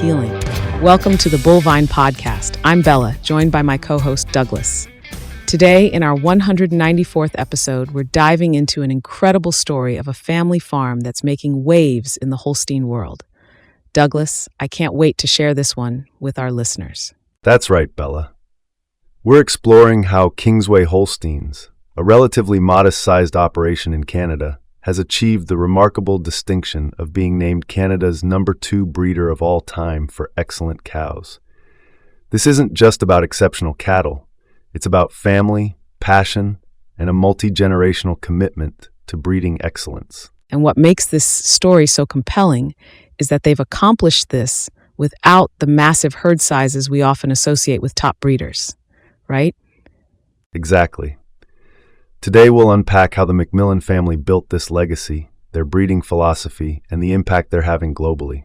Healing. Welcome to the Bullvine Podcast. I'm Bella, joined by my co-host Douglas. Today, in our 194th episode, we're diving into an incredible story of a family farm that's making waves in the Holstein world. Douglas, I can't wait to share this one with our listeners. That's right, Bella. We're exploring how Kingsway Holsteins, a relatively modest-sized operation in Canada, has achieved the remarkable distinction of being named Canada's #2 breeder of all time for excellent cows. This isn't just about exceptional cattle. It's about family, passion, and a multi-generational commitment to breeding excellence. And what makes this story so compelling is that they've accomplished this without the massive herd sizes we often associate with top breeders, right? Exactly. Today we'll unpack how the McMillan family built this legacy, their breeding philosophy, and the impact they're having globally.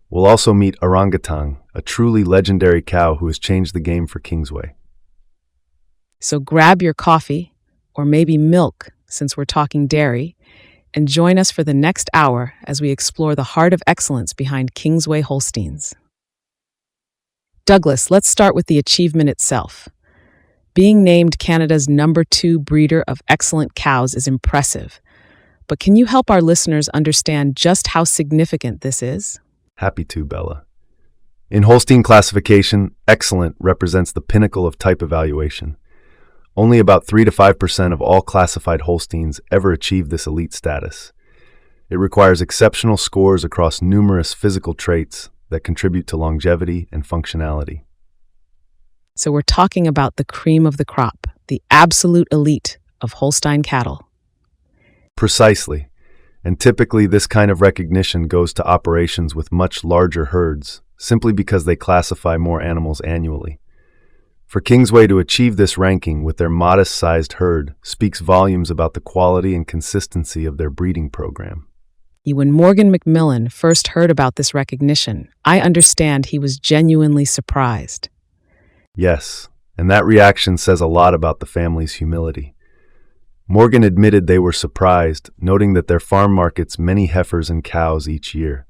We'll also meet Arangatang, a truly legendary cow who has changed the game for Kingsway. So grab your coffee, or maybe milk, since we're talking dairy, and join us for the next hour as we explore the heart of excellence behind Kingsway Holsteins. Douglas, let's start with the achievement itself. Being named Canada's #2 breeder of excellent cows is impressive, but can you help our listeners understand just how significant this is? Happy to, Bella. In Holstein classification, excellent represents the pinnacle of type evaluation. Only about 3 to 5% of all classified Holsteins ever achieve this elite status. It requires exceptional scores across numerous physical traits that contribute to longevity and functionality. So we're talking about the cream of the crop, the absolute elite of Holstein cattle. Precisely. And typically this kind of recognition goes to operations with much larger herds, simply because they classify more animals annually. For Kingsway to achieve this ranking with their modest-sized herd speaks volumes about the quality and consistency of their breeding program. When Morgan McMillan first heard about this recognition, I understand he was genuinely surprised. Yes, and that reaction says a lot about the family's humility. Morgan admitted they were surprised, noting that their farm markets many heifers and cows each year.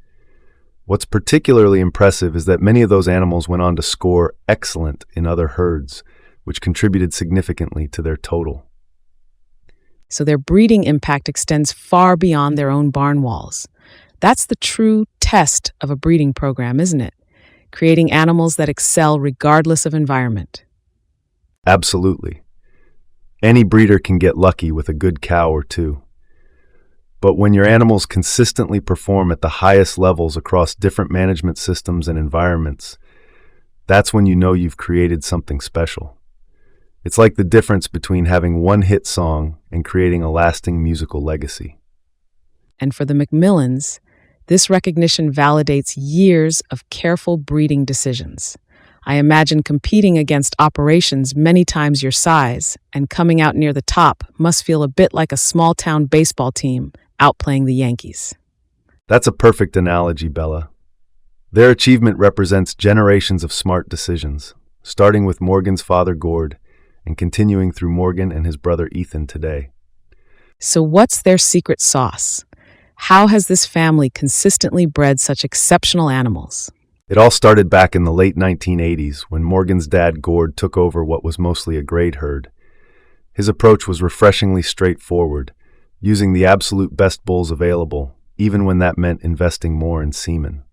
What's particularly impressive is that many of those animals went on to score excellent in other herds, which contributed significantly to their total. So their breeding impact extends far beyond their own barn walls. That's the true test of a breeding program, isn't it? Creating animals that excel regardless of environment. Absolutely. Any breeder can get lucky with a good cow or two. But when your animals consistently perform at the highest levels across different management systems and environments, that's when you know you've created something special. It's like the difference between having one hit song and creating a lasting musical legacy. And for the McMillans, this recognition validates years of careful breeding decisions. I imagine competing against operations many times your size and coming out near the top must feel a bit like a small-town baseball team outplaying the Yankees. That's a perfect analogy, Bella. Their achievement represents generations of smart decisions, starting with Morgan's father Gord and continuing through Morgan and his brother Ethan today. So what's their secret sauce? How has this family consistently bred such exceptional animals? It all started back in the late 1980s when Morgan's dad Gord took over what was mostly a grade herd. His approach was refreshingly straightforward, using the absolute best bulls available, even when that meant investing more in semen.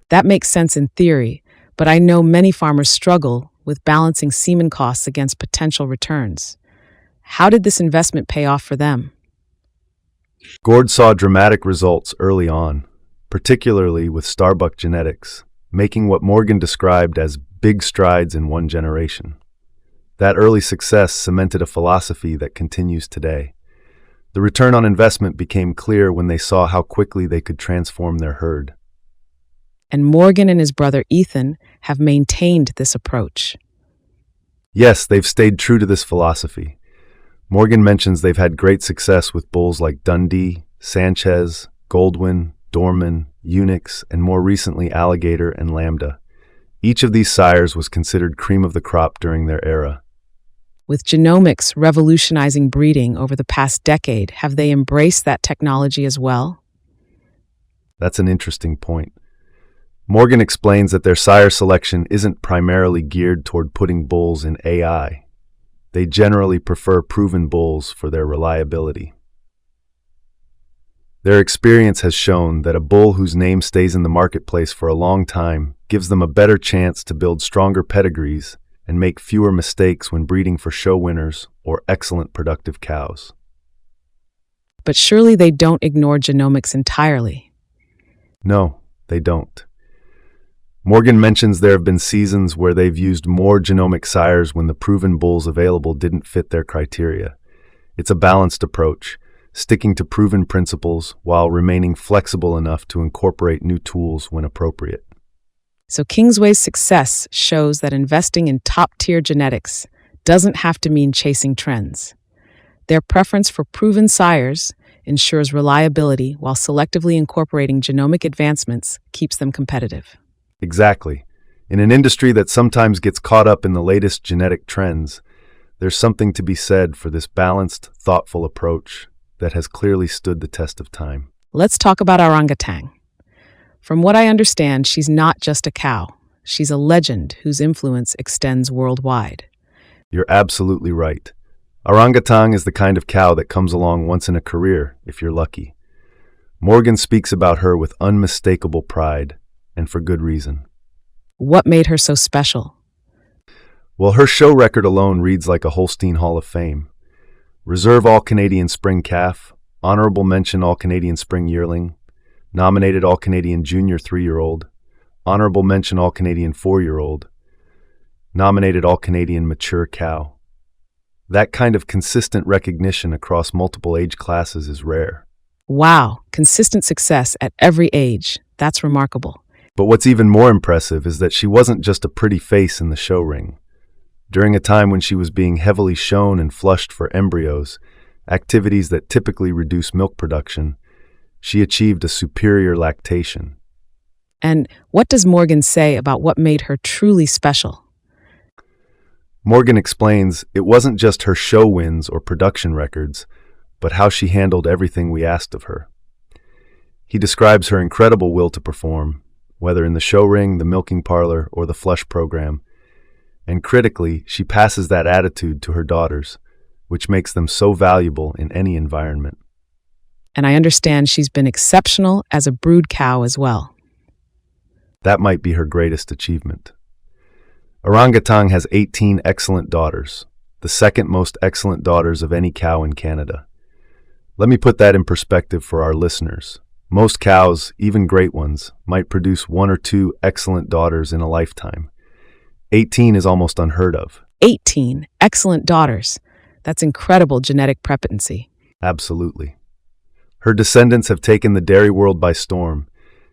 That makes sense in theory, but I know many farmers struggle with balancing semen costs against potential returns. How did this investment pay off for them? Gord saw dramatic results early on, particularly with Starbuck genetics, making what Morgan described as big strides in one generation. That early success cemented a philosophy that continues today. The return on investment became clear when they saw how quickly they could transform their herd. And Morgan and his brother Ethan have maintained this approach. Yes, they've stayed true to this philosophy. Morgan mentions they've had great success with bulls like Dundee, Sanchez, Goldwyn, Dorman, Unix, and more recently Alligator and Lambda. Each of these sires was considered cream of the crop during their era. With genomics revolutionizing breeding over the past decade, have they embraced that technology as well? That's an interesting point. Morgan explains that their sire selection isn't primarily geared toward putting bulls in AI. They generally prefer proven bulls for their reliability. Their experience has shown that a bull whose name stays in the marketplace for a long time gives them a better chance to build stronger pedigrees and make fewer mistakes when breeding for show winners or excellent productive cows. But surely they don't ignore genomics entirely. No, they don't. Morgan mentions there have been seasons where they've used more genomic sires when the proven bulls available didn't fit their criteria. It's a balanced approach, sticking to proven principles while remaining flexible enough to incorporate new tools when appropriate. So Kingsway's success shows that investing in top-tier genetics doesn't have to mean chasing trends. Their preference for proven sires ensures reliability while selectively incorporating genomic advancements keeps them competitive. Exactly. In an industry that sometimes gets caught up in the latest genetic trends, there's something to be said for this balanced, thoughtful approach that has clearly stood the test of time. Let's talk about Arangatang. From what I understand, she's not just a cow. She's a legend whose influence extends worldwide. You're absolutely right. Arangatang is the kind of cow that comes along once in a career, if you're lucky. Morgan speaks about her with unmistakable pride, and for good reason. What made her so special? Well, her show record alone reads like a Holstein Hall of Fame. Reserve All-Canadian Spring Calf, Honorable Mention All-Canadian Spring Yearling, Nominated All-Canadian Junior 3-year-old, Honorable Mention All-Canadian 4-year-old, Nominated All-Canadian Mature Cow. That kind of consistent recognition across multiple age classes is rare. Wow, consistent success at every age. That's remarkable. But what's even more impressive is that she wasn't just a pretty face in the show ring. During a time when she was being heavily shown and flushed for embryos, activities that typically reduce milk production, she achieved a superior lactation. And what does Morgan say about what made her truly special? Morgan explains it wasn't just her show wins or production records, but how she handled everything we asked of her. He describes her incredible will to perform, whether in the show ring, the milking parlor, or the flush program. And critically, she passes that attitude to her daughters, which makes them so valuable in any environment. And I understand she's been exceptional as a brood cow as well. That might be her greatest achievement. Arangatang has 18 excellent daughters, the second most excellent daughters of any cow in Canada. Let me put that in perspective for our listeners. Most cows, even great ones, might produce 1 or 2 excellent daughters in a lifetime. 18 is almost unheard of. 18 excellent daughters. That's incredible genetic prepotency. Absolutely. Her descendants have taken the dairy world by storm,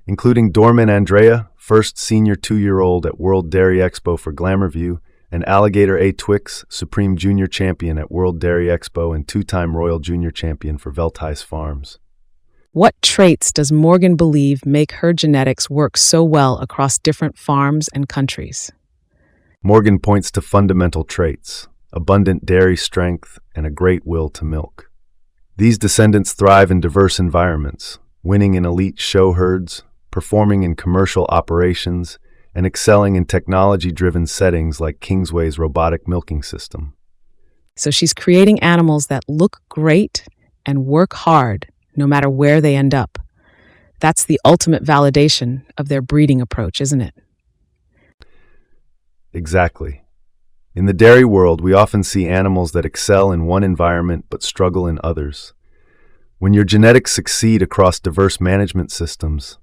including Dorman Andrea, first senior 2-year-old at World Dairy Expo for Glamourview, and Alligator A. Twix, Supreme Junior Champion at World Dairy Expo and 2-time Royal Junior Champion for Veltice Farms. What traits does Morgan believe make her genetics work so well across different farms and countries? Morgan points to fundamental traits, abundant dairy strength, and a great will to milk. These descendants thrive in diverse environments, winning in elite show herds, performing in commercial operations, and excelling in technology-driven settings like Kingsway's robotic milking system. So she's creating animals that look great and work hard no matter where they end up. That's the ultimate validation of their breeding approach, isn't it? Exactly. In the dairy world, we often see animals that excel in one environment but struggle in others. When your genetics succeed across diverse management systems,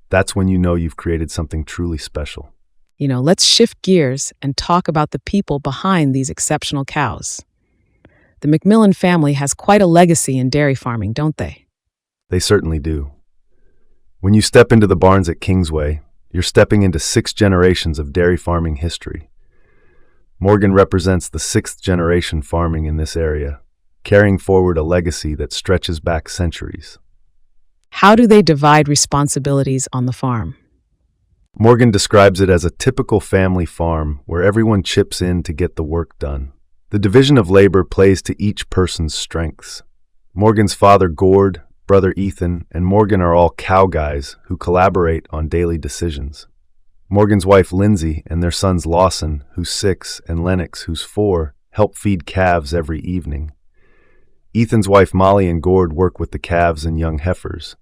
that's when you know you've created something truly special. Let's shift gears and talk about the people behind these exceptional cows. The McMillan family has quite a legacy in dairy farming, don't they? They certainly do. When you step into the barns at Kingsway, you're stepping into 6 generations of dairy farming history. Morgan represents the 6th generation farming in this area, carrying forward a legacy that stretches back centuries. How do they divide responsibilities on the farm? Morgan describes it as a typical family farm where everyone chips in to get the work done. The division of labor plays to each person's strengths. Morgan's father, Gord, brother Ethan, and Morgan are all cow guys who collaborate on daily decisions. Morgan's wife, Lindsay, and their sons, Lawson, who's 6, and Lennox, who's 4, help feed calves every evening. Ethan's wife, Molly, and Gord work with the calves and young heifers.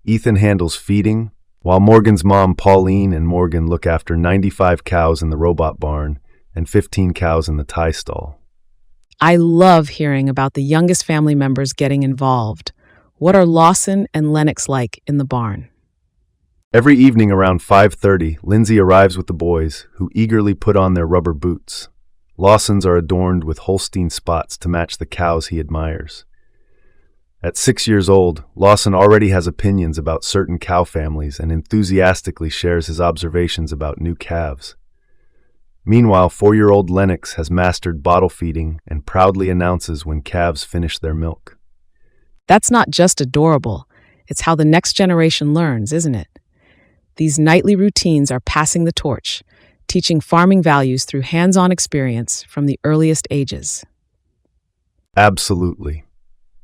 Ethan handles feeding, while Morgan's mom, Pauline, and Morgan look after 95 cows in the robot barn and 15 cows in the tie stall. I love hearing about the youngest family members getting involved. What are Lawson and Lennox like in the barn? Every evening around 5:30, Lindsay arrives with the boys, who eagerly put on their rubber boots. Lawson's are adorned with Holstein spots to match the cows he admires. At 6 years old, Lawson already has opinions about certain cow families and enthusiastically shares his observations about new calves. Meanwhile, 4-year-old Lennox has mastered bottle feeding and proudly announces when calves finish their milk. That's not just adorable, it's how the next generation learns, isn't it? These nightly routines are passing the torch, teaching farming values through hands-on experience from the earliest ages. Absolutely.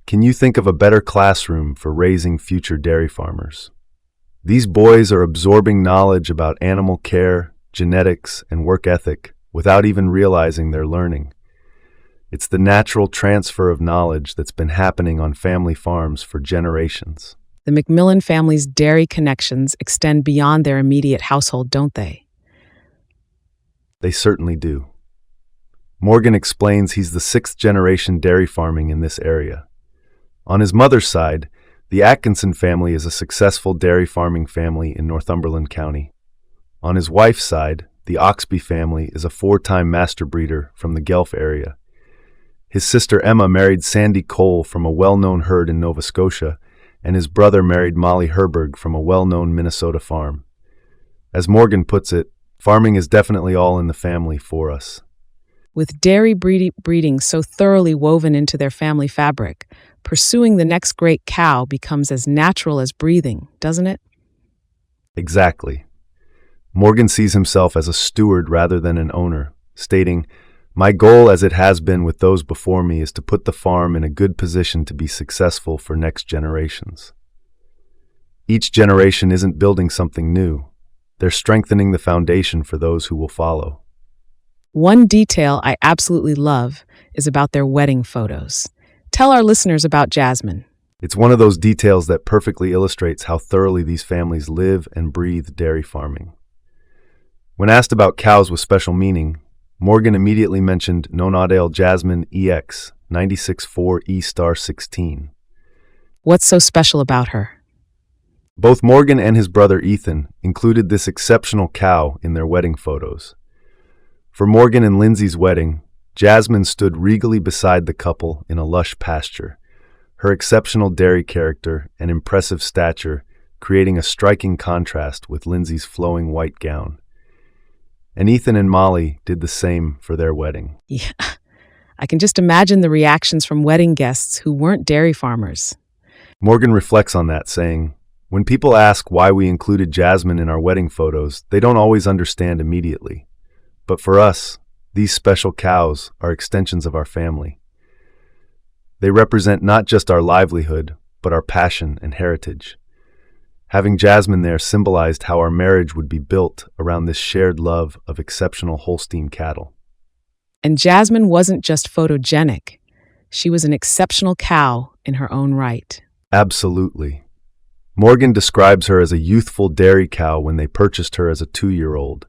Can you think of a better classroom for raising future dairy farmers? These boys are absorbing knowledge about animal care, genetics, and work ethic without even realizing they're learning. It's the natural transfer of knowledge that's been happening on family farms for generations. The McMillan family's dairy connections extend beyond their immediate household, don't they? They certainly do. Morgan explains he's the 6th generation dairy farming in this area. On his mother's side, the Atkinson family is a successful dairy farming family in Northumberland County. On his wife's side, the Oxby family is a 4-time master breeder from the Guelph area. His sister Emma married Sandy Cole from a well-known herd in Nova Scotia, and his brother married Molly Herberg from a well-known Minnesota farm. As Morgan puts it, farming is definitely all in the family for us. With dairy breeding so thoroughly woven into their family fabric, pursuing the next great cow becomes as natural as breathing, doesn't it? Exactly. Morgan sees himself as a steward rather than an owner, stating, "My goal, as it has been with those before me, is to put the farm in a good position to be successful for next generations." Each generation isn't building something new. They're strengthening the foundation for those who will follow. One detail I absolutely love is about their wedding photos. Tell our listeners about Jasmine. It's one of those details that perfectly illustrates how thoroughly these families live and breathe dairy farming. When asked about cows with special meaning, Morgan immediately mentioned Nonadale Jasmine EX 96.4 E*16. What's so special about her? Both Morgan and his brother Ethan included this exceptional cow in their wedding photos. For Morgan and Lindsay's wedding, Jasmine stood regally beside the couple in a lush pasture, her exceptional dairy character and impressive stature creating a striking contrast with Lindsay's flowing white gown. And Ethan and Molly did the same for their wedding. Yeah, I can just imagine the reactions from wedding guests who weren't dairy farmers. Morgan reflects on that, saying, "When people ask why we included Jasmine in our wedding photos, they don't always understand immediately. But for us, these special cows are extensions of our family. They represent not just our livelihood, but our passion and heritage. Having Jasmine there symbolized how our marriage would be built around this shared love of exceptional Holstein cattle." And Jasmine wasn't just photogenic. She was an exceptional cow in her own right. Absolutely. Morgan describes her as a youthful dairy cow when they purchased her as a 2-year-old.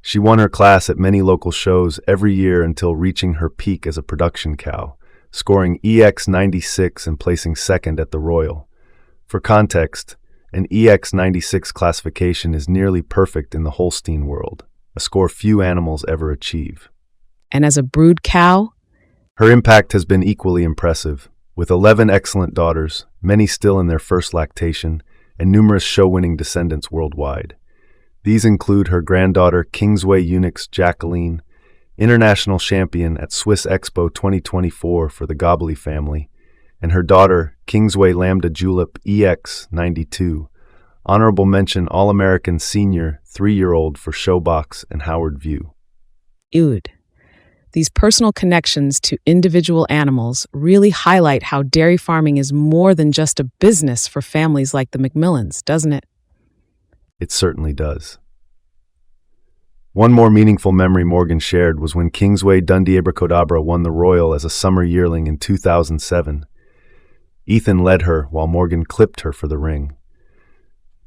She won her class at many local shows every year until reaching her peak as a production cow, scoring EX 96 and placing second at the Royal. For context, an EX 96 classification is nearly perfect in the Holstein world, a score few animals ever achieve. And as a brood cow? Her impact has been equally impressive, with 11 excellent daughters, many still in their first lactation, and numerous show-winning descendants worldwide. These include her granddaughter Kingsway Unix Jacqueline, international champion at Swiss Expo 2024 for the Gobbly family, and her daughter Kingsway Lambda Julep EX 92, honorable mention All-American Senior 3-year-old for Showbox and Howard View. Ood. These personal connections to individual animals really highlight how dairy farming is more than just a business for families like the McMillans, doesn't it? It certainly does. One more meaningful memory Morgan shared was when Kingsway Dundee Abracadabra won the Royal as a summer yearling in 2007. Ethan led her while Morgan clipped her for the ring.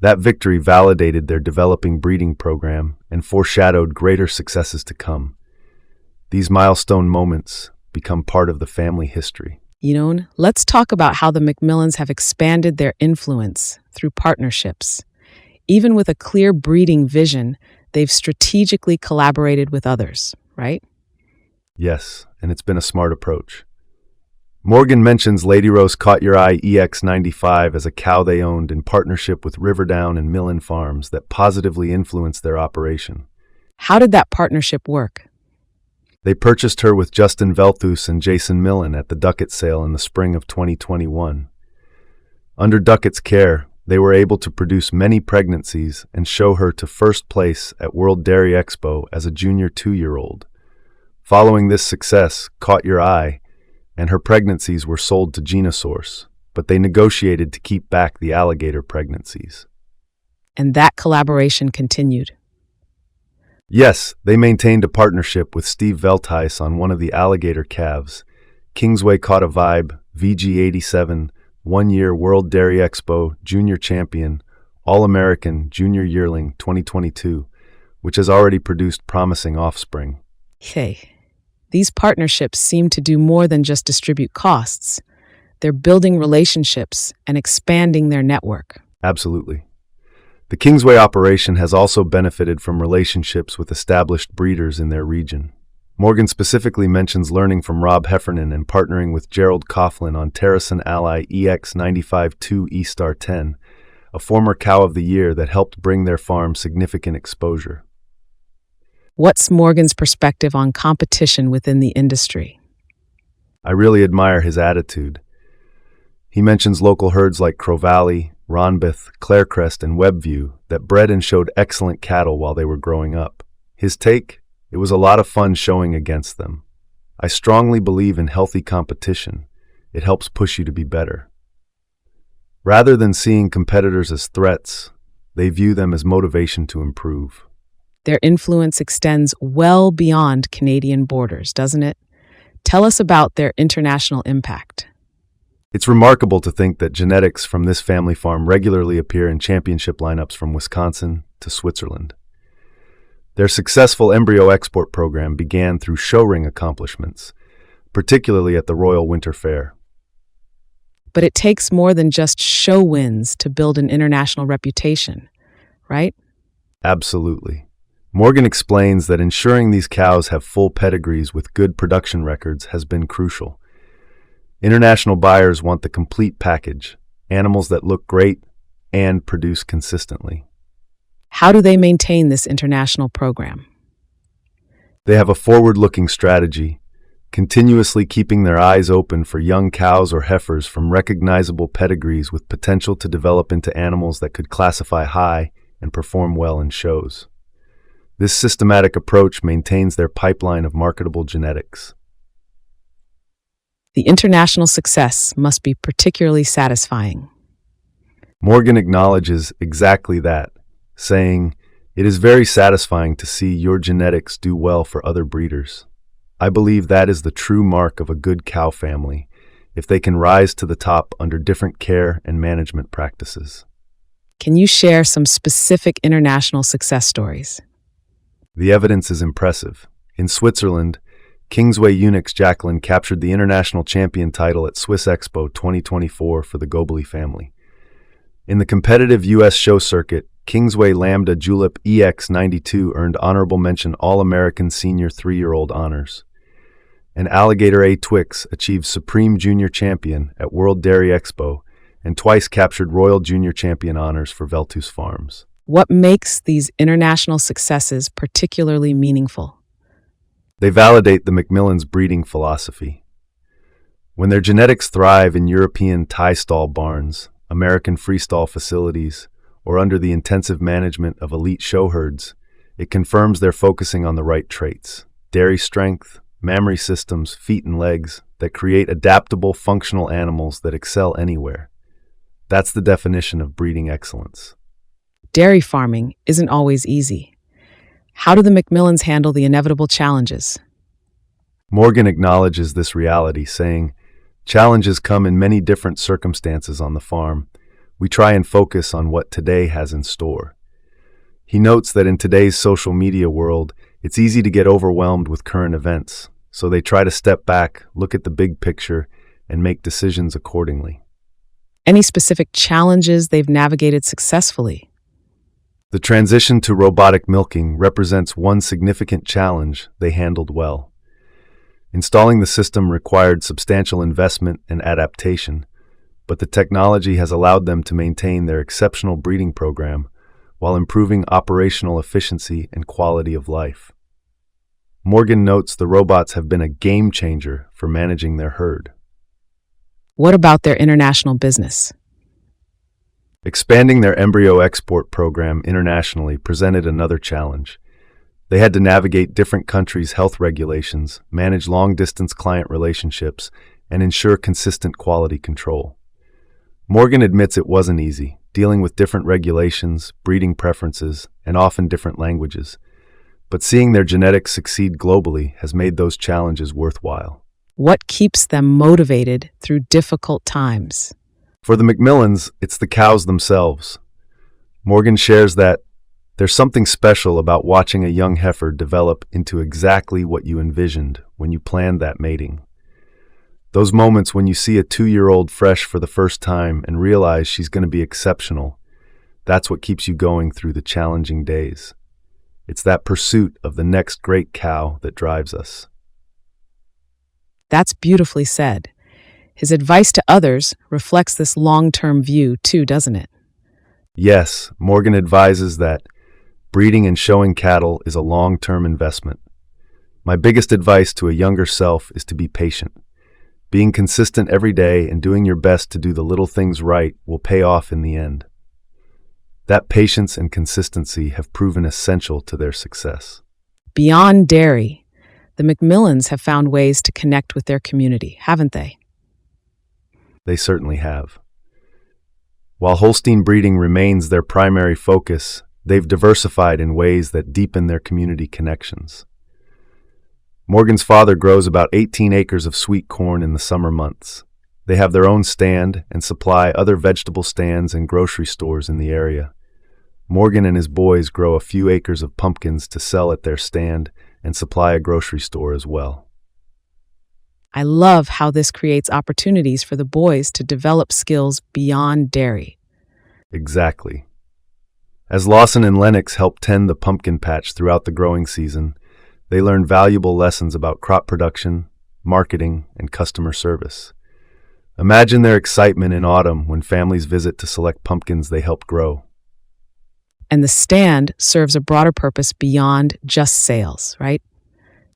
That victory validated their developing breeding program and foreshadowed greater successes to come. These milestone moments become part of the family history. Let's talk about how the McMillans have expanded their influence through partnerships. Even with a clear breeding vision, they've strategically collaborated with others, right? Yes, and it's been a smart approach. Morgan mentions Lady Rose Caught Your Eye EX95 as a cow they owned in partnership with Riverdown and Millen Farms that positively influenced their operation. How did that partnership work? They purchased her with Justin Velthus and Jason Millen at the Duckett sale in the spring of 2021. Under Duckett's care, they were able to produce many pregnancies and show her to first place at World Dairy Expo as a junior 2-year-old. Following this success, Caught Your Eye, and her pregnancies were sold to Genosource, but they negotiated to keep back the alligator pregnancies. And that collaboration continued. Yes, they maintained a partnership with Steve Veltheis on one of the alligator calves. Kingsway Caught a Vibe, VG87, 1-year World Dairy Expo, Junior Champion, All-American Junior Yearling 2022, which has already produced promising offspring. Hey, these partnerships seem to do more than just distribute costs. They're building relationships and expanding their network. Absolutely. The Kingsway operation has also benefited from relationships with established breeders in their region. Morgan specifically mentions learning from Rob Heffernan and partnering with Gerald Coughlin on Terrason Ally EX95-2 E-Star 10, a former Cow of the Year that helped bring their farm significant exposure. What's Morgan's perspective on competition within the industry? I really admire his attitude. He mentions local herds like Crow Valley, Ronbith, Clarecrest, and Webview that bred and showed excellent cattle while they were growing up. His take? It was a lot of fun showing against them. I strongly believe in healthy competition. It helps push you to be better. Rather than seeing competitors as threats, they view them as motivation to improve. Their influence extends well beyond Canadian borders, doesn't it? Tell us about their international impact. It's remarkable to think that genetics from this family farm regularly appear in championship lineups from Wisconsin to Switzerland. Their successful embryo export program began through show ring accomplishments, particularly at the Royal Winter Fair. But it takes more than just show wins to build an international reputation, right? Absolutely. Morgan explains that ensuring these cows have full pedigrees with good production records has been crucial. International buyers want the complete package, animals that look great and produce consistently. How do they maintain this international program? They have a forward-looking strategy, continuously keeping their eyes open for young cows or heifers from recognizable pedigrees with potential to develop into animals that could classify high and perform well in shows. This systematic approach maintains their pipeline of marketable genetics. The international success must be particularly satisfying. Morgan acknowledges exactly that, saying, "It is very satisfying to see your genetics do well for other breeders. I believe that is the true mark of a good cow family, if they can rise to the top under different care and management practices." Can you share some specific international success stories? The evidence is impressive. In Switzerland, Kingsway Unix Jacqueline captured the international champion title at Swiss Expo 2024 for the Gobeli family. In the competitive U.S. show circuit, Kingsway Lambda Julep EX92 earned honorable mention All-American Senior 3-year-old honors. And Alligator A Twix achieved Supreme Junior Champion at World Dairy Expo and twice captured Royal Junior Champion honors for Velthus Farms. What makes these international successes particularly meaningful? They validate the McMillans' breeding philosophy. When their genetics thrive in European tie stall barns, American freestall facilities, or under the intensive management of elite show herds, it confirms they're focusing on the right traits: dairy strength, mammary systems, feet and legs that create adaptable, functional animals that excel anywhere. That's the definition of breeding excellence. Dairy farming isn't always easy. How do the McMillans handle the inevitable challenges? Morgan acknowledges this reality, saying, "Challenges come in many different circumstances on the farm. We try and focus on what today has in store." He notes that in today's social media world, it's easy to get overwhelmed with current events, so they try to step back, look at the big picture, and make decisions accordingly. Any specific challenges they've navigated successfully? The transition to robotic milking represents one significant challenge they handled well. Installing the system required substantial investment and adaptation, but the technology has allowed them to maintain their exceptional breeding program while improving operational efficiency and quality of life. Morgan notes the robots have been a game changer for managing their herd. What about their international business? Expanding their embryo export program internationally presented another challenge. They had to navigate different countries' health regulations, manage long-distance client relationships, and ensure consistent quality control. Morgan admits it wasn't easy, dealing with different regulations, breeding preferences, and often different languages. But seeing their genetics succeed globally has made those challenges worthwhile. What keeps them motivated through difficult times? For the McMillans, it's the cows themselves. Morgan shares that there's something special about watching a young heifer develop into exactly what you envisioned when you planned that mating. Those moments when you see a 2-year-old fresh for the first time and realize she's going to be exceptional, that's what keeps you going through the challenging days. It's that pursuit of the next great cow that drives us. That's beautifully said. His advice to others reflects this long-term view too, doesn't it? Yes, Morgan advises that breeding and showing cattle is a long-term investment. My biggest advice to a younger self is to be patient. Being consistent every day and doing your best to do the little things right will pay off in the end. That patience and consistency have proven essential to their success. Beyond dairy, the McMillans have found ways to connect with their community, haven't they? They certainly have. While Holstein breeding remains their primary focus, they've diversified in ways that deepen their community connections. Morgan's father grows about 18 acres of sweet corn in the summer months. They have their own stand and supply other vegetable stands and grocery stores in the area. Morgan and his boys grow a few acres of pumpkins to sell at their stand and supply a grocery store as well. I love how this creates opportunities for the boys to develop skills beyond dairy. Exactly. As Lawson and Lennox help tend the pumpkin patch throughout the growing season, they learn valuable lessons about crop production, marketing, and customer service. Imagine their excitement in autumn when families visit to select pumpkins they helped grow. And the stand serves a broader purpose beyond just sales, right?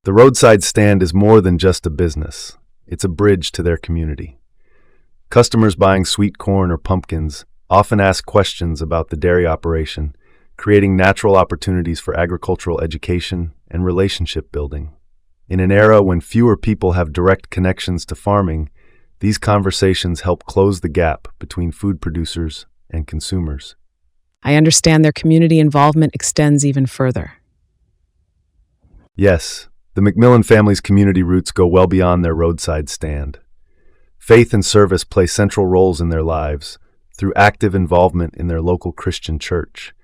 The roadside stand is more than just a business. It's a bridge to their community. Customers buying sweet corn or pumpkins often ask questions about the dairy operation, creating natural opportunities for agricultural education and relationship building. In an era when fewer people have direct connections to farming, these conversations help close the gap between food producers and consumers. I understand their community involvement extends even further. Yes, the McMillan family's community roots go well beyond their roadside stand. Faith and service play central roles in their lives through active involvement in their local Christian church,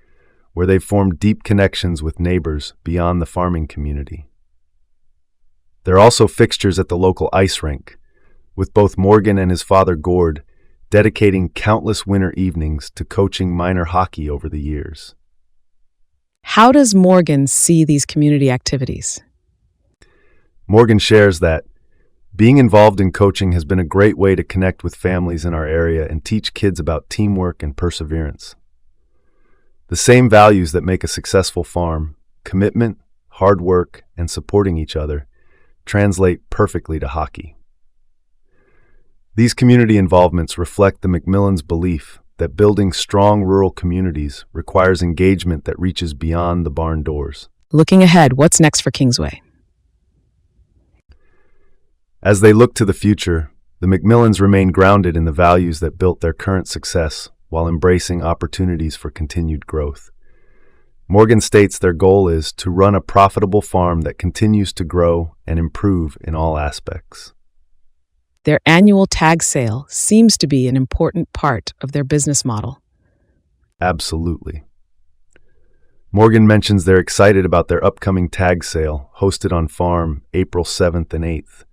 where they've formed deep connections with neighbors beyond the farming community. They're also fixtures at the local ice rink, with both Morgan and his father Gord dedicating countless winter evenings to coaching minor hockey over the years. How does Morgan see these community activities? Morgan shares that being involved in coaching has been a great way to connect with families in our area and teach kids about teamwork and perseverance. The same values that make a successful farm, commitment, hard work, and supporting each other, translate perfectly to hockey. These community involvements reflect the McMillans' belief that building strong rural communities requires engagement that reaches beyond the barn doors. Looking ahead, what's next for Kingsway? As they look to the future, the McMillans remain grounded in the values that built their current success while embracing opportunities for continued growth. Morgan states their goal is to run a profitable farm that continues to grow and improve in all aspects. Their annual tag sale seems to be an important part of their business model. Absolutely. Morgan mentions they're excited about their upcoming tag sale, hosted on farm April 7th and 8th.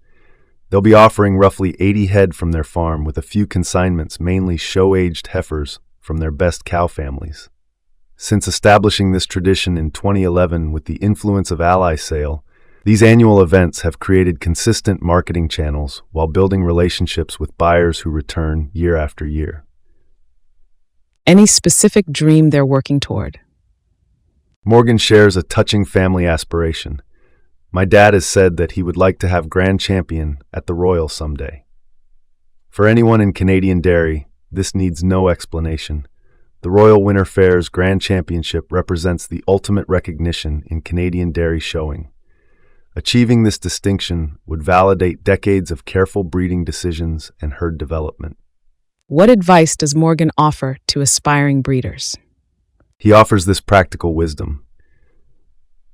They'll be offering roughly 80 head from their farm with a few consignments, mainly show-aged heifers from their best cow families. Since establishing this tradition in 2011 with the influence of Ally Sale, these annual events have created consistent marketing channels while building relationships with buyers who return year after year. Any specific dream they're working toward? Morgan shares a touching family aspiration. My dad has said that he would like to have Grand Champion at the Royal someday. For anyone in Canadian dairy, this needs no explanation. The Royal Winter Fair's Grand Championship represents the ultimate recognition in Canadian dairy showing. Achieving this distinction would validate decades of careful breeding decisions and herd development. What advice does Morgan offer to aspiring breeders? He offers this practical wisdom.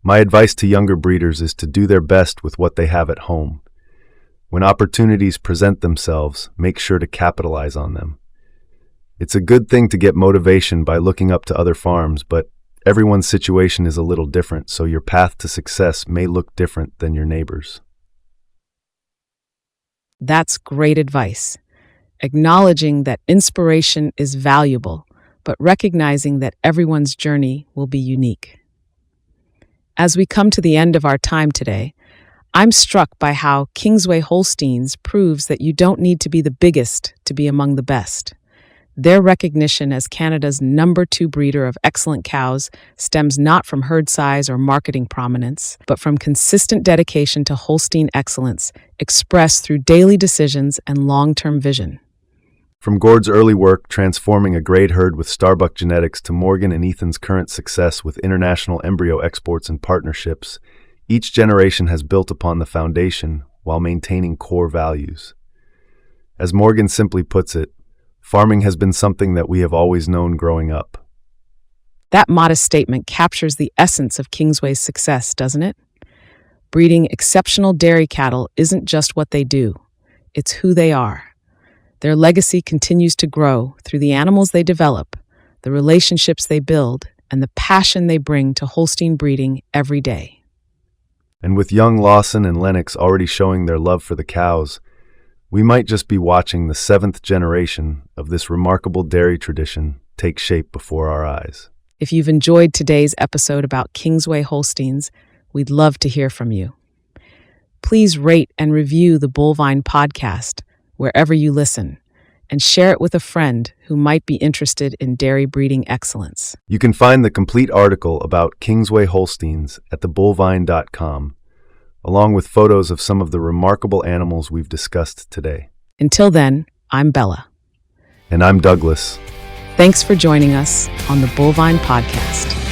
My advice to younger breeders is to do their best with what they have at home. When opportunities present themselves, make sure to capitalize on them. It's a good thing to get motivation by looking up to other farms, but everyone's situation is a little different, so your path to success may look different than your neighbor's. That's great advice. Acknowledging that inspiration is valuable, but recognizing that everyone's journey will be unique. As we come to the end of our time today, I'm struck by how Kingsway Holsteins proves that you don't need to be the biggest to be among the best. Their recognition as Canada's #2 breeder of excellent cows stems not from herd size or marketing prominence, but from consistent dedication to Holstein excellence expressed through daily decisions and long-term vision. From Gord's early work transforming a grade herd with Starbuck genetics to Morgan and Ethan's current success with international embryo exports and partnerships, each generation has built upon the foundation while maintaining core values. As Morgan simply puts it, farming has been something that we have always known growing up. That modest statement captures the essence of Kingsway's success, doesn't it? Breeding exceptional dairy cattle isn't just what they do, it's who they are. Their legacy continues to grow through the animals they develop, the relationships they build, and the passion they bring to Holstein breeding every day. And with young Lawson and Lennox already showing their love for the cows, we might just be watching the 7th generation of this remarkable dairy tradition take shape before our eyes. If you've enjoyed today's episode about Kingsway Holsteins, we'd love to hear from you. Please rate and review the Bullvine podcast wherever you listen, and share it with a friend who might be interested in dairy breeding excellence. You can find the complete article about Kingsway Holsteins at thebullvine.com, along with photos of some of the remarkable animals we've discussed today. Until then, I'm Bella. And I'm Douglas. Thanks for joining us on the Bullvine Podcast.